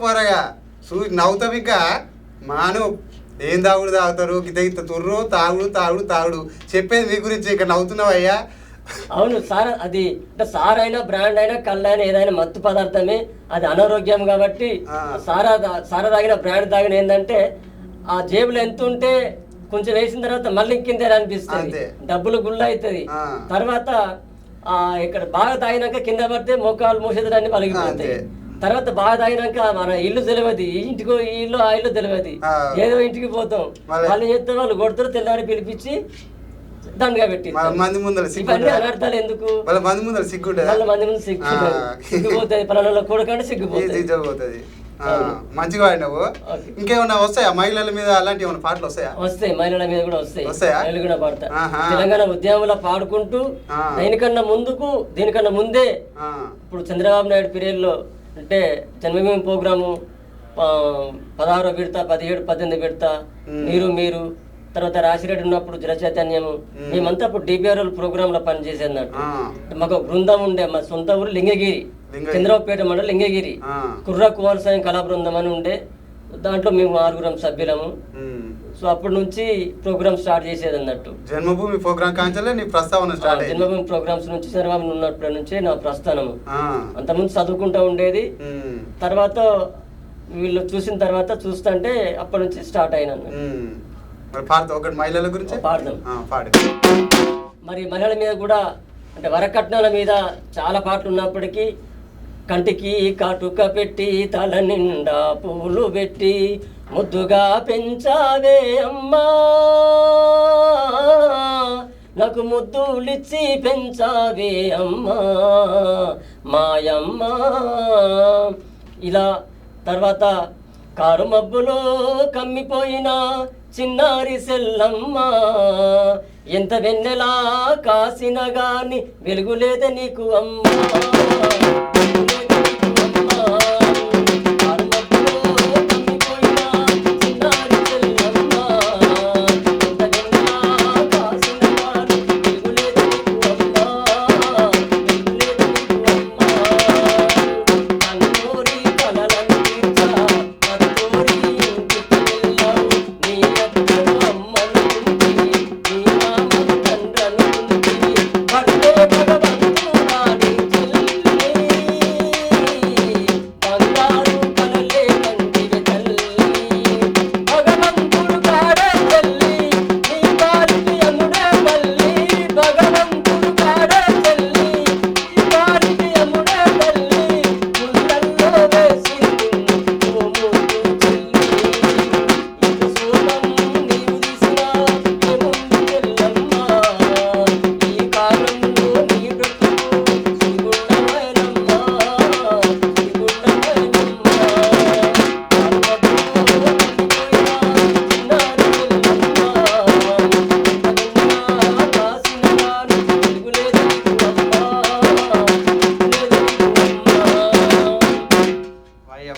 S1: పోరగా నవ్వుతావు ఇంకా మాను ఏం తాగుతారు గిత తుర్రు తాగుడు చెప్పేది మీ గురించి ఇక్కడ నవ్వుతున్నావు అయ్యా.
S2: అవును సార్, అది అంటే సార్ అయినా బ్రాండ్ అయినా కళ్ళైనా ఏదైనా మత్తు పదార్థమే, అది అనారోగ్యం. కాబట్టి సారా తాగిన బ్రాండ్ తాగిన ఏంటంటే ఆ జేబులో ఎంత ఉంటే కొంచెం వేసిన తర్వాత మళ్ళీ కిందే అనిపిస్తుంది, డబ్బులు గుళ్ళ అవుతుంది. తర్వాత ఇక్కడ బాగా తాగినాక కింద పడితే మోకాలు మోసేదాన్ని పలిగిపోతాయి. తర్వాత బాగా తాగినాక మన ఇల్లు తెలియదు, ఇంటికి ఈ ఇల్లు ఆ ఇల్లు తెలియదు, ఏదో ఇంటికి పోతాం, వాళ్ళు చెప్తే వాళ్ళు కొడతారు, తెల్లారి పిలిపించి దండగా పెట్టి అనర్థాలు ఎందుకు, మంది ముందు సిగ్గుపోతుంది, పలానా కొడుకంటే సిగ్గుపోతుంది.
S1: మంచిగా ఆడినావు. ఇంకేమన్నా వస్తాయా మహిళల మీద అలాంటి ఏమైనా పాటలు వస్తాయా?
S2: వస్తాయి, మహిళల మీద కూడా వస్తాయి, మహిళలు కూడా పాడతా. తెలంగాణ ఉద్యమంలో పాడుకుంటూ దీనికన్నా ముందే ఇప్పుడు చంద్రబాబు నాయుడు పీరియడ్ లో అంటే జన్మభూమి ప్రోగ్రాము 16వ విడత 17, 18 విడత మీరు తర్వాత రాసిరెడ్డి ఉన్నప్పుడు జనచైతన్యము, మేమంతా అప్పుడు డిబిఆర్ ప్రోగ్రామ్ లో పనిచేసేదన్నట్టు. మాకు బృందం ఉండే, మా సొంత ఊరు లింగగిరి, చంద్రబాబుపేట మండలం లింగగిరి, కుర్ర కుమారస్వామి కళా బృందం అని ఉండే. దాంట్లో మేము 6 సభ్యులము. సో అప్పటి నుంచి ప్రోగ్రామ్ స్టార్ట్ చేసేది అన్నట్టు.
S1: జన్మభూమి ప్రోగ్రామ్ కాంచలే నీ ప్రస్తావన స్టార్ట్ అయ్యింది.
S2: జన్మభూమి ప్రోగ్రామ్స్ నుంచి చంద్రబాబు ఉన్నప్పటి నుంచే నా ప్రస్థానము. అంతకుముందు చదువుకుంటూ ఉండేది, తర్వాత వీళ్ళు చూసిన తర్వాత చూస్తుంటే అప్పటి నుంచి స్టార్ట్ అయినా.
S1: మహిళల గురించి
S2: పాడదాం. మరి మహిళల మీద కూడా అంటే వరకట్నాల మీద చాలా పాటలు ఉన్నప్పటికీ, కంటికి కాటుక పెట్టి తల నిండా పూలు పెట్టి ముద్దుగా పెంచావే అమ్మా, నాకు ముద్దులిచ్చి పెంచావే అమ్మా మాయమ్మ. ఇలా తర్వాత కారు మబ్బులో కమ్మిపోయిన చిన్నారి సెల్లమ్మ, ఎంత వెన్నెలా కాసిన గాని వెలుగులేద నీకు అమ్మా.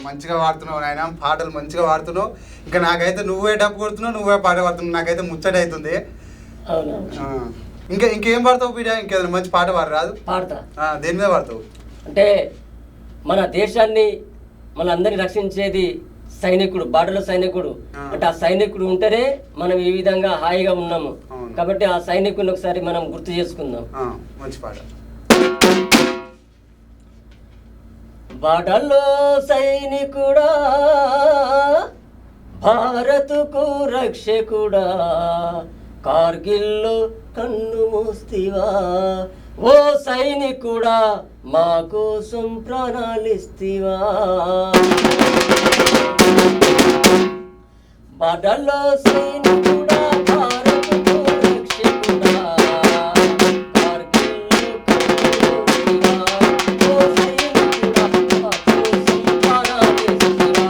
S1: మంచిగా వాడుతున్నావు నాయన, పాటలు మంచిగా వాడుతున్నావు. ఇంకా నాకైతే నువ్వే డబ్బు కొడుతున్నావు, నువ్వే పాట పాడుతున్నావు, నాకైతే ముచ్చట అవుతుంది. ఇంకేం పాడతావు పీడియా? ఇంకేదైనా మంచి పాట పాడు రాదు?
S2: పాడతా.
S1: దేని మీద పాడతావు?
S2: అంటే మన దేశాన్ని మనందరినీ రక్షించేది సైనికుడు, బాటలో సైనికుడు. అంటే ఆ సైనికుడు ఉంటేనే మనం ఈ విధంగా హాయిగా ఉన్నాము. కాబట్టి ఆ సైనికుడిని ఒకసారి మనం గుర్తు చేసుకుందాం.
S1: మంచి పాట.
S2: బాటలో సైనికుడా భారతుకు రక్షకుడా కార్గిల్లో కన్ను మూస్తివా ఓ సైనికుడా మా కోసం ప్రాణాలిస్తివా బాటలో సైనికుడా భారతుకు రక్షకుడా కార్గిల్లో కన్ను మూస్తివా ఓ సైనికుడా మా కోసం ప్రాణాలిస్తివా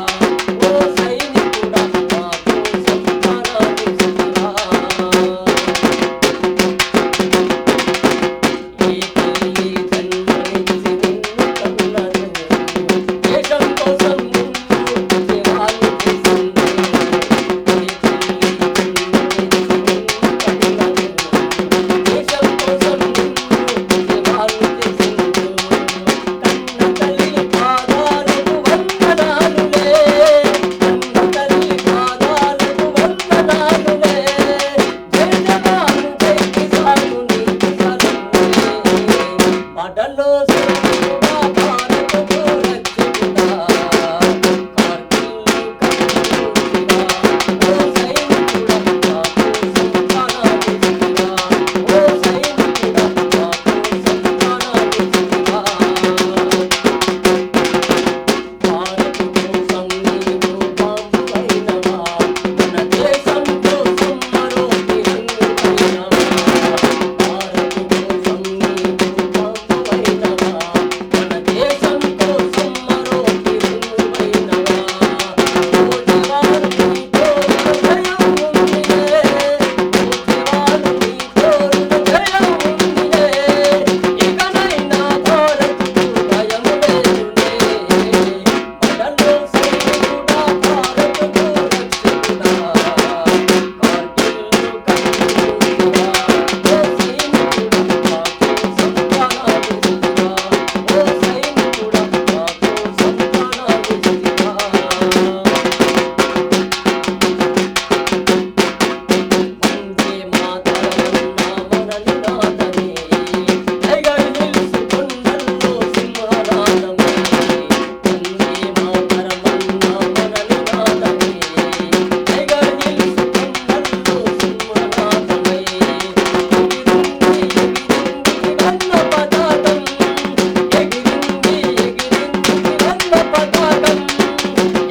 S2: ఓ సైనికుడా మా కోసం ప్రాణాలిస్తివా ఈ తల్లి జన్మనిచ్చి నిన్ను కన్నదు దేశం కోసం నిన్ను సేవలు చేసింది ఈ తల్లి జన్మనిచ్చి నిన్ను కన్నదు దేశం కోసం నిన్ను సేవలు చేసింది కన్న తల్లి పాదాలకు వందనాలులే కన్న తల్లి పాదాలకు వందనాలులే జై జవాను జై కిసాను నీకు సలాములే బాటలో సైనికుడా భారతుకు రక్షకుడా కార్గిల్లో కన్ను మూసివా ఓ సైనికుడా మా కోసం ప్రాణాలిస్తివా ఓ సైనికుడా మా కోసం ప్రాణాలిస్తివా భారత్ కోసం నీవు బాంబువైనవా మన దేశం కోసం మరో తిరంగువైనవా భారత్ కోసం నీవు బాంబువైనవా మన దేశం కోసం మరో తిరంగువైనవా ఓ జవాను నీ తోడున జయం ఉందిలే ఓ జవాను నీ తోడున జయం ఉందిలే ఇకనైనా భారత్కు భయం లేదులే బాటలో సైనికుడా భారతుకు రక్షకుడా కార్గిల్లో కన్ను మూసివా ఓ సైనికుడా మా కోసం ప్రాణాలిస్తివా ఓ సైనికుడా మా కోసం ప్రాణాలిస్తివా వందే మాతరమన్నా మన నినాదమే టైగర్ హిల్స్ కొండల్లో సింహనాదమే వందే మాతరమన్నా మన నినాదమే టైగర్ హిల్స్ కొండల్లో సింహనాదమే ఎగిరింది ఎగిరింది వన్న పతాకం ఎగిరింది ఎగిరింది వన్న పతాకం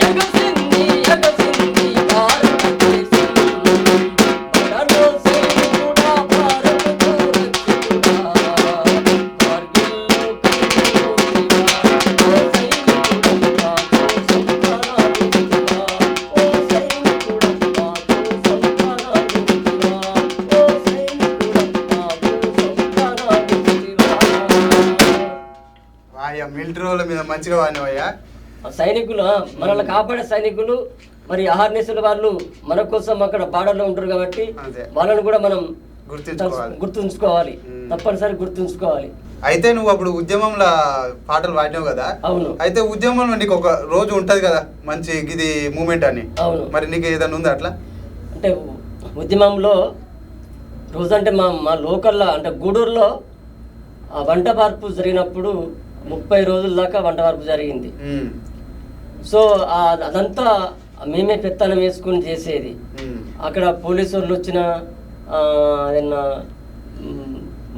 S2: ఎగసింది ఎగసింది భారతదేశం బాటలో సైనికుడా భారతుకు రక్షకుడా కార్గిల్లో కన్ను మూసివా ఓ సైనికుడా మా కోసం ప్రాణాలిస్తివా ఓ సైనికుడా మా కోసం ప్రాణాలిస్తివా ఓ సైనికుడా మా కోసం ప్రాణాలిస్తివా
S1: ఆయా మిలిటరీ వాళ్ళ మీద మంచిగా వాడినవయ్యా.
S2: సైనికులు మనల్ని కాపాడే సైనికులు మరి అహర్నిశలు వాళ్ళు మన కోసం అక్కడ బార్డర్లో ఉంటారు కాబట్టి
S1: అదే.
S2: వాళ్ళని కూడా మనం
S1: గుర్తించుకోవాలి.
S2: గుర్తుంచుకోవాలి తప్పనిసరి గుర్తుంచుకోవాలి.
S1: అయితే నువ్వు అప్పుడు ఉద్యమంలో పాటలు పాడినావు కదా,
S2: అవును
S1: అయితే ఉద్యమంలో నీకు ఒక రోజు ఉంటది కదా మంచి ఇది మూమెంట్ అని,
S2: అవును
S1: మరి నీకు ఏదైనా ఉందా అట్లా?
S2: అంటే ఉద్యమంలో రోజు అంటే మా లోకల్లో అంటే గూడూరులో ఆ వంట మార్పు జరిగినప్పుడు 30 రోజుల దాకా వంట మార్పు జరిగింది.
S1: ఉమ్,
S2: సో అదంతా మేమే పెత్తనం వేసుకొని చేసేది.
S1: ఉమ్,
S2: అక్కడ పోలీసు వాళ్ళు వచ్చిన ఏదన్నా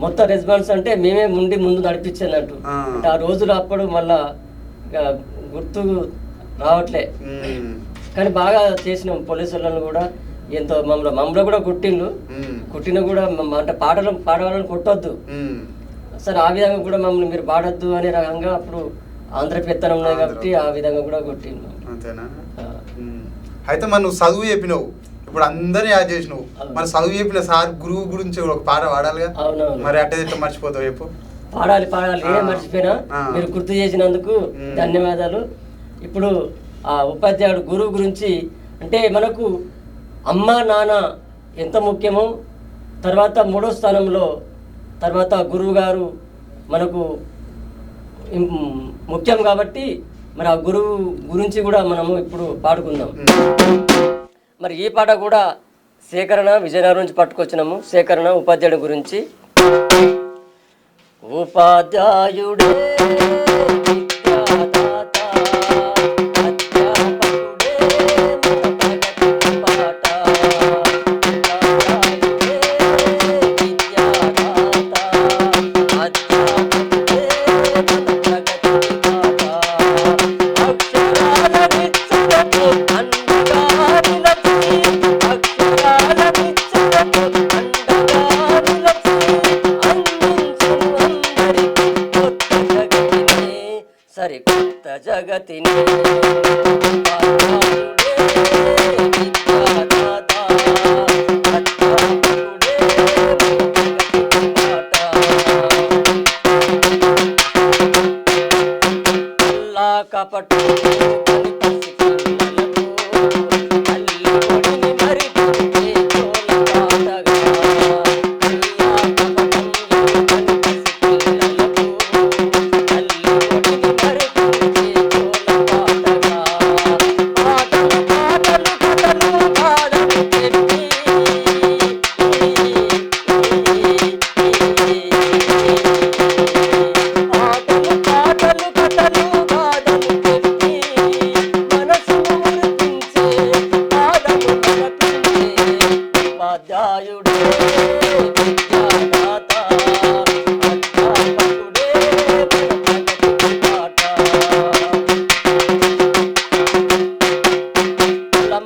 S2: మొత్తం రెస్పాన్స్ అంటే మేమే ముందు నడిపించినట్టు.
S1: ఆ.
S2: అంటే ఆ రోజులు అప్పుడు మళ్ళా ఇక గుర్తు రావట్లే.
S1: ఉమ్,
S2: కానీ బాగా చేసినాం. పోలీసు వాళ్ళని కూడా ఎంతో మమ్మల్ని కూడా కొట్టిండ్రు.
S1: ఉమ్,
S2: కొట్టిన కూడా అంటే పాడవాళ్ళని కొట్టొద్దు,
S1: ఉమ్,
S2: సరే ఆ విధంగా కూడా మమ్మల్ని మీరు పాడొద్దు అనే రకంగా అప్పుడు ఆంధ్ర పెత్తనం ఉన్నాయి కాబట్టి ఆ విధంగా కూడా కొట్టిండు.
S1: అంతేనా?
S2: ఆ.
S1: ఉమ్. అయితే మరి నువ్వు చదువు చెప్పినావు, ఇప్పుడు అందరినీ యాడ్ చేసినావు, మరి చదువు చెప్పిన సార్ గురువు గురించి ఒక పాట పాడాలిగా,
S2: అవునవును.
S1: మరి అట్టే ఇట్లా మర్చిపోతావు చెప్పు.
S2: పాడాలి ఏం మర్చిపోయినా
S1: ఆ.
S2: మీరు గుర్తు చేసినందుకు ధన్యవాదాలు. ఇప్పుడు ఆ ఉపాధ్యాయుడు గురువు గురించి అంటే మనకు అమ్మ నాన్న ఎంత ముఖ్యమో, తర్వాత 3వ స్థానంలో తర్వాత గురువు గారు మనకు ముఖ్యం కాబట్టి మరి ఆ గురువు గురించి కూడా మనము ఇప్పుడు పాడుకుందాం. మరి ఈ పాట కూడా సేకరణ విజయనగరం నుంచి పట్టుకొచ్చినాము. సేకరణ ఉపాధ్యాయుడి గురించి. ఉపాధ్యాయుడే విద్యాదాత కపటు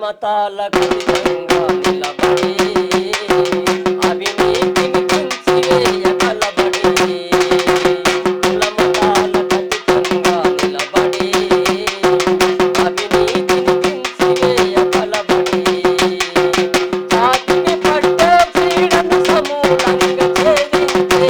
S2: మతాల ఖచ్చితంగా నిలబడి అవినీతిని తుంచివేయ కలబడి మతాల ఖచ్చితంగా నిలబడి అవినీతిని తుంచివేయ కలబడి జాతికి పడ్డ పీడను సమూలంగా ఛేదించే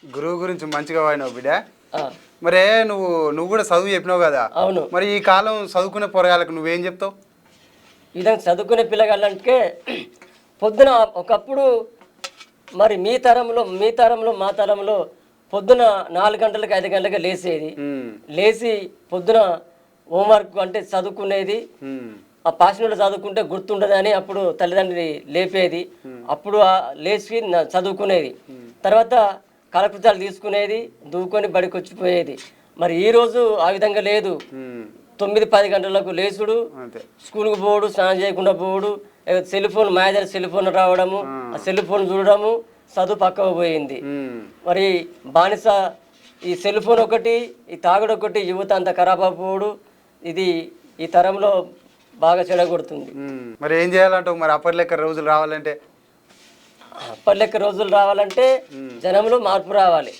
S1: గురువు గురించి మంచిగా వాడినావు బిడ్డ.
S2: ఆ,
S1: మరే నువ్వు కూడా చదువు చెప్పినావు కదా,
S2: అవును.
S1: మరి ఈ కాలం చదువుకునే పొరగాలకు నువ్వేం చెప్తావు?
S2: ఈ విధంగా చదువుకునే పిల్లగాళ్ళంటే పొద్దున ఒకప్పుడు మరి మీ తరంలో మా తరంలో పొద్దున 4 గంటలకు 5 గంటలకు లేసేది. లేచి పొద్దున హోంవర్క్ అంటే చదువుకునేది. ఆ పాషన్లో చదువుకుంటే గుర్తుండదని అప్పుడు తల్లిదండ్రులు లేపేది. అప్పుడు లేచి చదువుకునేది. తర్వాత కాలకృత్యాలు తీసుకునేది, దూకొని బడికి వచ్చిపోయేది. మరి ఈరోజు ఆ విధంగా లేదు. 9-10 గంటలకు లేచుడు, స్కూల్కి పోడు, స్నానం చేయకుండా పోడు, సెల్ ఫోన్ మాయదారి సెల్ ఫోన్ రావడము, ఆ సెల్ ఫోన్ చూడడము, చదువు పక్కకు పోయింది. మరి బానిస ఈ సెల్ ఫోన్ ఒకటి, ఈ తాగుడు ఒకటి యువత అంత ఖరాబ్ అయిపోడు. ఇది ఈ తరంలో బాగా చెడగొడుతుంది.
S1: మరి ఏం చేయాలంటావు? మరి అప్పటి లెక్క రోజులు రావాలంటే
S2: అప్పటి లెక్క రోజులు రావాలంటే జనంలో మార్పు రావాలి.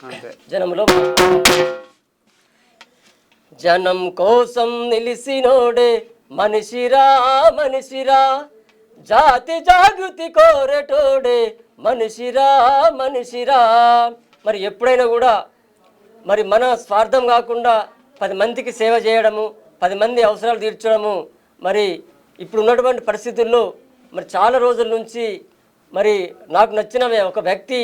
S2: జనంలో జనం కోసం నిలిసినోడే మనిషిరా మనిషిరా, జాతి జాగృతి కోరటోడే మనిషిరా మనిషిరా. మరి ఎప్పుడైనా కూడా మరి మన స్వార్థం కాకుండా 10 మందికి సేవ చేయడము, 10 మంది అవసరాలు తీర్చడము. మరి ఇప్పుడు ఉన్నటువంటి పరిస్థితుల్లో మరి చాలా రోజుల నుంచి మరి నాకు నచ్చిన ఒక వ్యక్తి,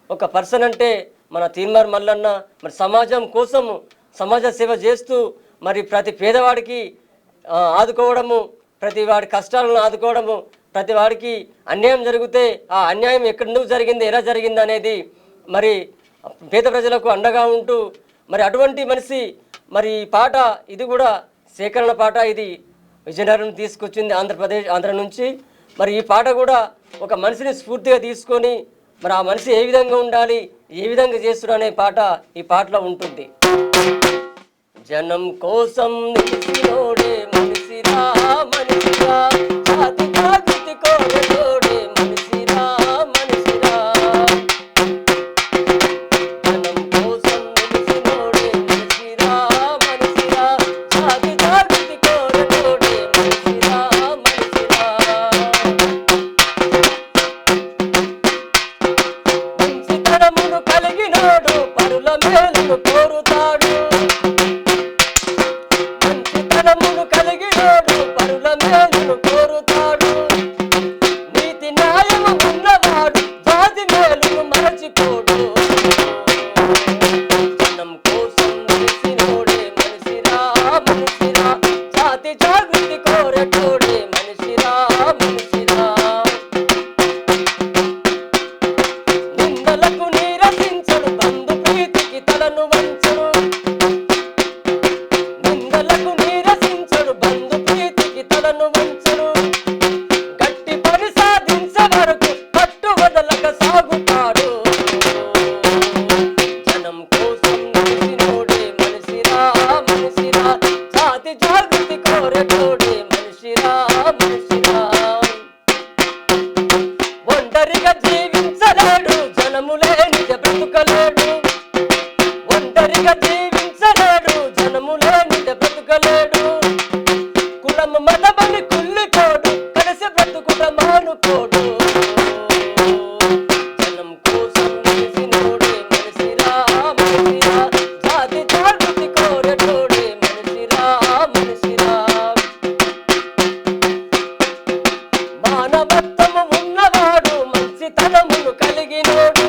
S2: ఒక పర్సన్ అంటే మన తీన్మార్ మల్లన్న. మరి సమాజం కోసము సమాజ సేవ చేస్తూ మరి ప్రతి పేదవాడికి ఆదుకోవడము, ప్రతి వాడి కష్టాలను ఆదుకోవడము, ప్రతి వాడికి అన్యాయం జరిగితే ఆ అన్యాయం ఎక్కడెందుకు జరిగింది, ఎలా జరిగింది అనేది మరి పేద ప్రజలకు అండగా ఉంటూ మరి అటువంటి మనిషి. మరి ఈ పాట ఇది కూడా సేకరణ పాట. ఇది విజయనగరం తీసుకొచ్చింది ఆంధ్ర నుంచి. మరి ఈ పాట కూడా ఒక మనిషిని స్ఫూర్తిగా తీసుకొని మరి ఆ మనిషి ఏ విధంగా ఉండాలి, ఏ విధంగా చేస్తున్నా అనే పాట ఈ పాటలో ఉంటుంది. జనం కోసం నిలిచినోడే మనిషిరా మనిషిరా, జాతి జాగృతి కోరనోడే మనిషిరా మనిషిరా. జనం కోసం నిలిచినోడే మనిషిరా మనిషిరా, జాతి జాగృతి కోరనోడే మనిషిరా మనిషిరా. మంచితనమును కలిగినోడు పరుల మేలును కోరుతాడు. మంచితనమును కలిగినోడు పరుల మేలును కోరుతాడు. నీతి న్యాయము ఉన్నవాడు జాతి మేలును మరచిపోడు. జనం కోసం నిలిచినోడే మనిషిరా మనిషిరా, జాతి జాగృతి కోరటోడే మనిషిరా మనిషిరా. నిందలకు నీరసించడు బంధు ప్రీతికి తలను వంచడు. నిందలకు నీరసించడు బంధు ప్రీతికి తలను వంచడు. గట్టి పని సాధించే వరకు పట్టు వదలక సాగుతాడు. జనం కోసం నిలిచినోడే మనిషిరా మనిషిరా, జాతి జాగృతి కోరటోడే మనిషిరా మనిషిరా. ఒంటరిగా జీవించలేడు జనములే నిజ బ్రతుకలేడు. ఒంటరిగా జీవించలేడు జనములే నిజ బ్రతుకలేడు. కులము మతమని కుళ్ళిపోడు, కలిసి బ్రతుకుట మానుకోడు. జనం కోసం నిలిచినోడే మనిషిరా మనిషిరా, జాతి జాగృతి కోరటోడే మనిషిరా మనిషిరా. మానవత్వము ఉన్నవాడు మంచితనమును కలిగినోడు.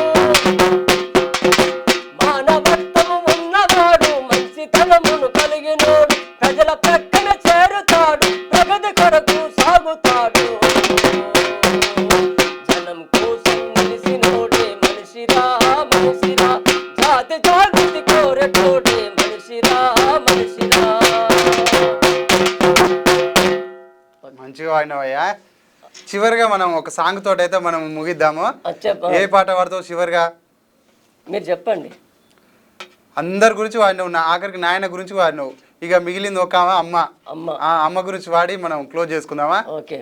S2: మానవత్వము ఉన్నవాడు మంచితనమును కలిగినోడు. ప్రజల ప్రక్కన చేరుతాడు, ప్రగతి కొరకు సాగుతాడు. జనం కోసం నిలిచినోడే మనిషిరా మనిషిరా, జాతి జాగృతి కోరటోడే మనిషిరా మనిషిరా.
S1: మంచిగా వాడినవయ్యా. చివరిగా మనం ఒక సాంగ్ తోటైతే మనం ముగిద్దాము. ఏ పాట పాడతావు చివరిగా?
S2: మీరు చెప్పండి.
S1: అందరి గురించి వాడినావు, నా ఆఖరికి నాయన గురించి వాడినావు. ఇక మిగిలింది ఒక అమ్మ.
S2: అమ్మ
S1: అమ్మ గురించి వాడి మనం క్లోజ్ చేసుకుందామా?
S2: ఓకే.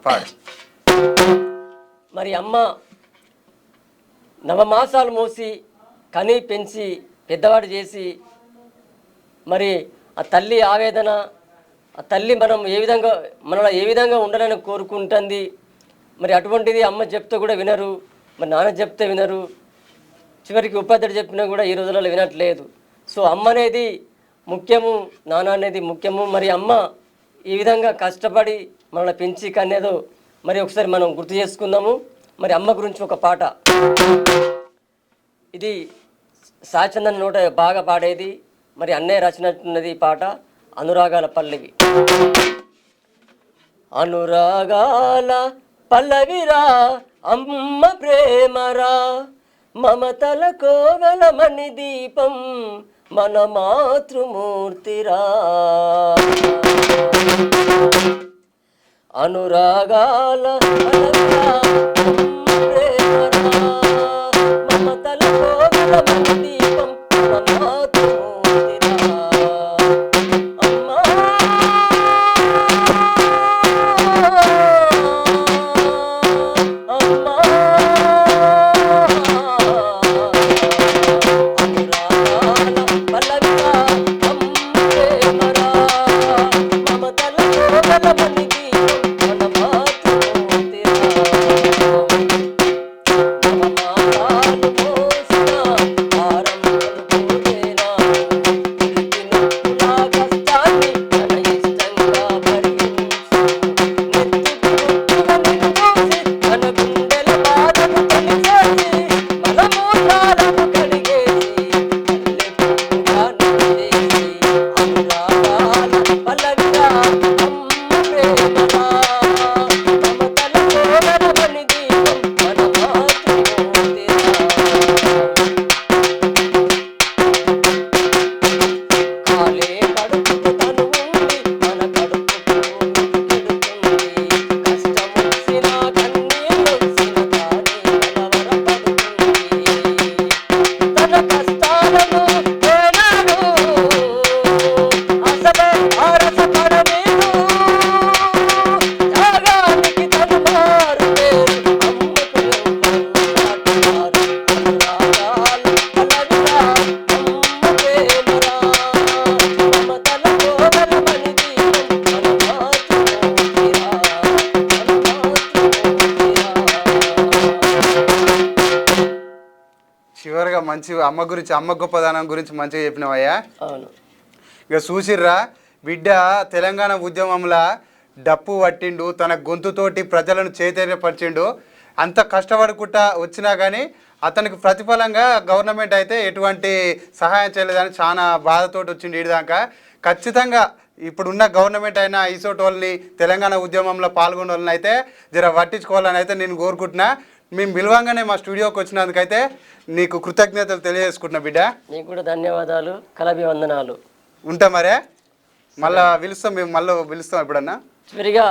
S1: పాడు.
S2: మరి అమ్మ నవమాసాలు మోసి కని పెంచి పెద్దవాడు చేసి, మరి ఆ తల్లి ఆవేదన, ఆ తల్లి మనం మనలో ఏ విధంగా ఉండాలని కోరుకుంటుంది. మరి అటువంటిది అమ్మ చెప్తే కూడా వినరు, మరి నాన్న చెప్తే వినరు, చివరికి ఉపాధ్యాయుడు చెప్పినా కూడా ఈ రోజులలో వినట్లేదు. సో అమ్మ అనేది ముఖ్యము, నాన్న అనేది ముఖ్యము. మరి అమ్మ ఈ విధంగా కష్టపడి మనల్ని పెంచి కనేదో మరి ఒకసారి మనం గుర్తు చేసుకుందాము. మరి అమ్మ గురించి ఒక పాట, ఇది సాచందన్ నోట బాగా పాడేది, మరి అన్నయ్య రచనట్టున్నది ఈ పాట. అనురాగాల పల్లవి. అనురాగాల పల్లవిరా అమ్మ ప్రేమరా, మమతల కోవెలమణి దీపం మన మాతృమూర్తిరా. అనురాగాల పల్లవిరా అమ్మ ప్రేమరా, మమతల కోవెలమణి దీపం మన మాతృమూర్తిరా.
S1: మంచి అమ్మ గురించి, అమ్మ గొప్పదనం గురించి మంచిగా చెప్పినావయ్యా.
S2: అవును.
S1: ఇక చూసిర్రా బిడ్డ తెలంగాణ ఉద్యమంలో డప్పు పట్టిండు, తన గొంతుతోటి ప్రజలను చైతన్యపరిచిండు. అంత కష్టపడుకుంటా వచ్చినా కానీ అతనికి ప్రతిఫలంగా గవర్నమెంట్ అయితే ఎటువంటి సహాయం చేయలేదని చాలా బాధతోటి వచ్చిండు ఈడిదాకా. ఖచ్చితంగా ఇప్పుడున్న గవర్నమెంట్ అయినా ఈసోటి వాళ్ళని, తెలంగాణ ఉద్యమంలో పాల్గొన్న వాళ్ళని అయితే జర పట్టించుకోవాలని అయితే నేను కోరుకుంటున్నా. మేము పిలవంగానే మా స్టూడియోకి వచ్చినందుకైతే నీకు కృతజ్ఞతలు తెలియజేసుకుంటున్నా బిడ్డ.
S2: నీకు కూడా ధన్యవాదాలు, కళాభివందనాలు.
S1: ఉంటా మరే, మళ్ళీ పిలుస్తాం, మేము మళ్ళీ పిలుస్తాం ఎప్పుడన్నా.
S2: చివరిగా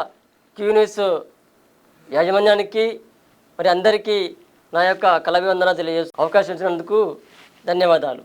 S2: క్యూ న్యూస్ యాజమాన్యానికి మరి అందరికీ నా యొక్క కళాభివందనాలు తెలియజేస్తూ అవకాశం ఇచ్చినందుకు ధన్యవాదాలు.